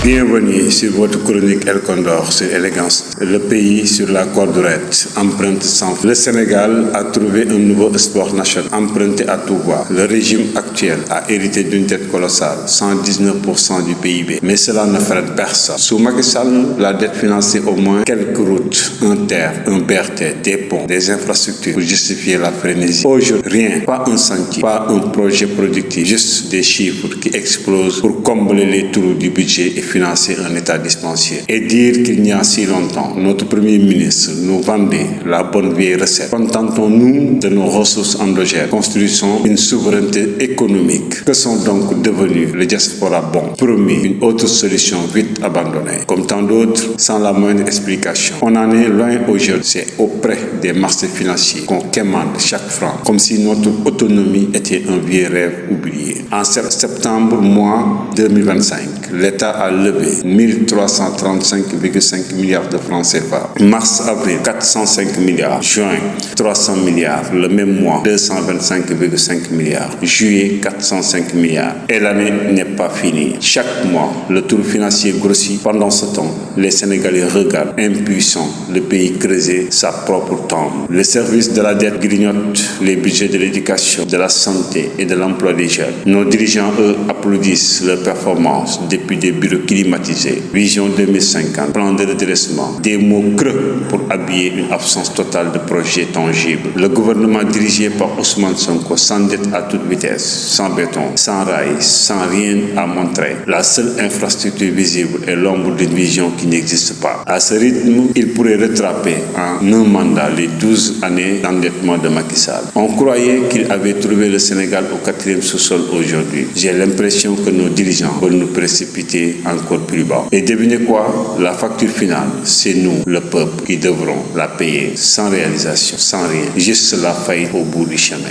Bienvenue sur votre chronique El Condor sur Élégance. Le pays sur la corde raide, empreinte sans fin. Le Sénégal a trouvé un nouveau sport national, emprunté à tout va. Le régime actuel a hérité d'une dette colossale, 119% du PIB. Mais cela ne freine personne. Sous Macky Sall, la dette finançait au moins quelques routes, un terre, un BRT, des ponts, des infrastructures pour justifier la frénésie. Aujourd'hui, rien, pas un sentier, pas un projet productif, juste des chiffres qui explosent pour combler les trous du budget et financer un État dispensier. Et dire qu'il n'y a si longtemps, notre Premier ministre nous vendait la bonne vieille recette. Contentons-nous de nos ressources endogènes. Construisons une souveraineté économique. Que sont donc devenus le diaspora bon? Promis, une autre solution vite abandonnée. Comme tant d'autres, sans la moindre explication. On en est loin aujourd'hui. C'est auprès des marchés financiers qu'on quémande chaque franc, comme si notre autonomie était un vieux rêve oublié. En septembre, mois 2025, l'État a levé 1335,5 milliards de francs CFA. Mars-avril, 405 milliards. Juin, 300 milliards. Le même mois, 225,5 milliards. Juillet, 405 milliards. Et l'année n'est pas finie. Chaque mois, le tour financier grossit. Pendant ce temps, les Sénégalais regardent impuissants le pays creuser sa propre tombe. Les services de la dette grignotent les budgets de l'éducation, de la santé et de l'emploi des jeunes. Nos dirigeants, eux, applaudissent leurs performances depuis des bureaux climatisés. Vision 2050, plan de redressement, des mots creux pour habiller une absence totale de projets tangibles. Le gouvernement dirigé par Ousmane Sonko s'endette à toute vitesse, sans béton, sans rails, sans rien à montrer. La seule infrastructure visible est l'ombre d'une vision qui n'existe pas. À ce rythme, il pourrait rattraper en un mandat les 12 années d'endettement de Macky Sall. On croyait qu'il avait trouvé le Sénégal au 4e sous-sol aujourd'hui. J'ai l'impression que nos dirigeants veulent nous précipiter encore plus bas. Et devinez quoi? La facture finale, c'est nous, le peuple, qui devrons la payer sans réalisation, sans rien. Juste la faillite au bout du chemin.